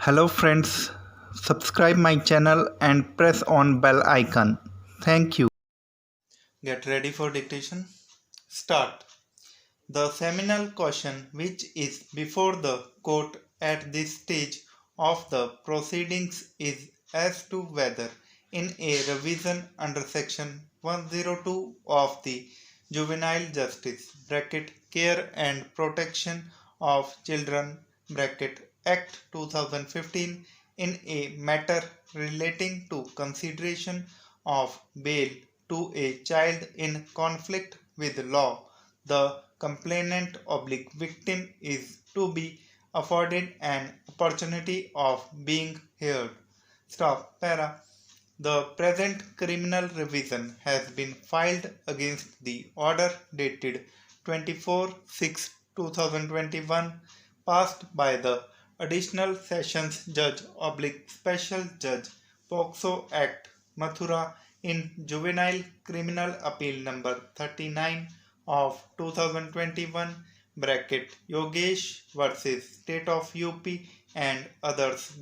Hello friends, subscribe my channel and press on bell icon. Thank you. Get ready for dictation. Start. The seminal question which is before the court at this stage of the proceedings is as to whether in a revision under section 102 of the Juvenile Justice Care and Protection of Children Act 2015 in a matter relating to consideration of bail to a child in conflict with law, the complainant/victim is to be afforded an opportunity of being heard. Stop. Para. The present criminal revision has been filed against the order dated 24/6/2021 passed by the Additional Sessions Judge/Special Judge POCSO Act Mathura in Juvenile Criminal Appeal number 39 of 2021 Yogesh versus State of UP and others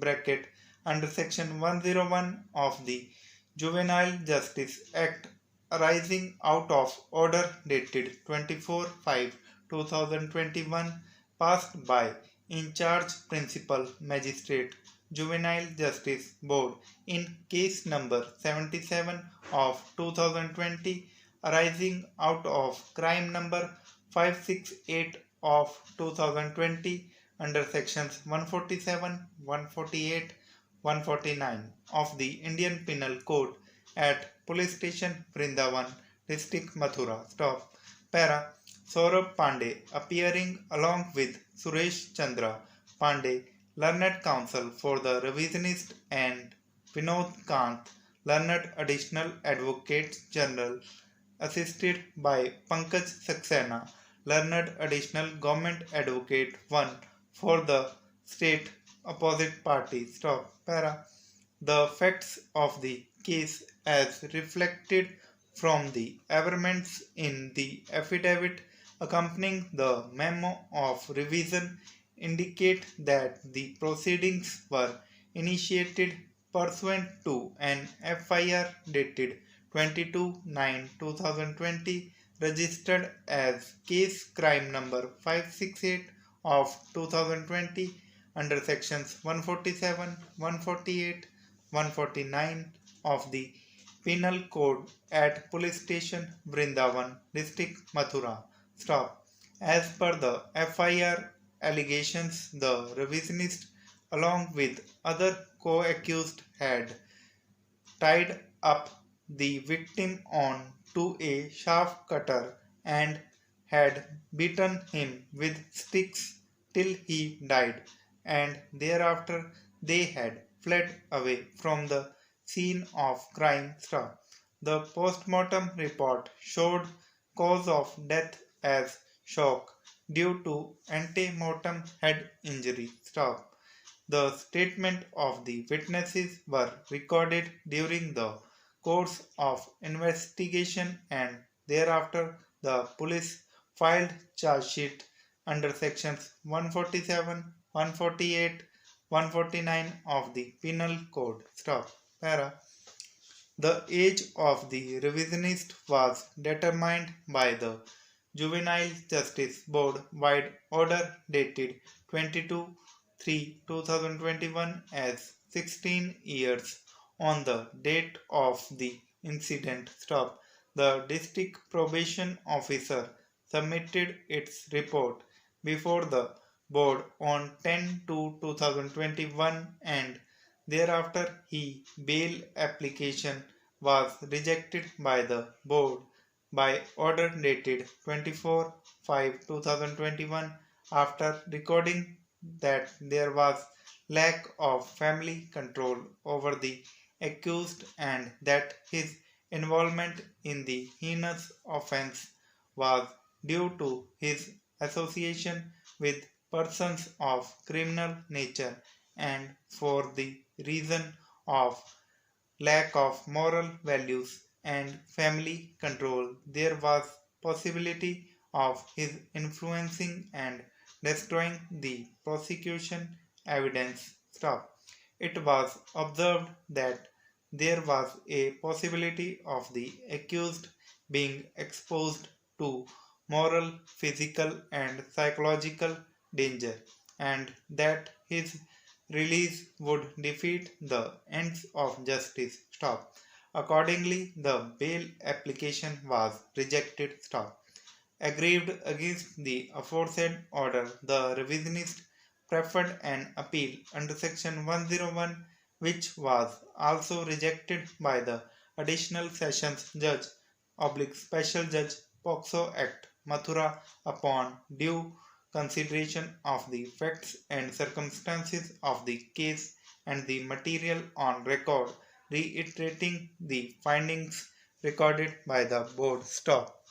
under section 101 of the Juvenile Justice Act arising out of order dated 24/5/2021 passed by in charge Principal Magistrate Juvenile Justice Board in case number 77 of 2020 arising out of crime number 568 of 2020 under sections 147, 148, 149 of the Indian Penal Code at Police Station Vrindavan, District Mathura. Stop. Para. Saurabh Pandey appearing along with Suresh Chandra Pandey, Learned Counsel for the Revisionist, and Vinod Kant, Learned Additional Advocate General, assisted by Pankaj Saxena, Learned Additional Government Advocate 1 for the state opposite party. Stop. Para. The facts of the case as reflected from the averments in the affidavit accompanying the memo of revision indicate that the proceedings were initiated pursuant to an FIR dated 22/9/2020 registered as case crime number 568 of 2020 under sections 147, 148, 149 of the Penal Code at Police Station Vrindavan, District Mathura. Stop. As per the FIR allegations, the revisionist along with other co-accused had tied up the victim on to a shaft cutter and had beaten him with sticks till he died, and thereafter they had fled away from the scene of crime. The post-mortem report showed cause of death as shock due to ante-mortem head injury. The statement of the witnesses were recorded during the course of investigation, and thereafter the police filed charge sheet under sections 147, 148, 149 of the Penal Code. Para. The age of the revisionist was determined by the Juvenile Justice Board wide order dated 22/3/2021 as 16 years on the date of the incident. The district probation officer submitted its report before the board on 10/2/2021, and thereafter his bail application was rejected by the board by order dated 24/5/2021 after recording that there was lack of family control over the accused and that his involvement in the heinous offense was due to his association with persons of criminal nature, and for the reason of lack of moral values and family control there was possibility of his influencing and destroying the prosecution evidence. It was observed that there was a possibility of the accused being exposed to moral, physical, and psychological danger, and that his release would defeat the ends of justice. Stop. Accordingly, the bail application was rejected. Stop. Aggrieved against the aforesaid order, the revisionist preferred an appeal under Section 101, which was also rejected by the Additional Sessions Judge Special Judge POCSO Act, Mathura, upon due consideration of the facts and circumstances of the case and the material on record, reiterating the findings recorded by the board. Stop.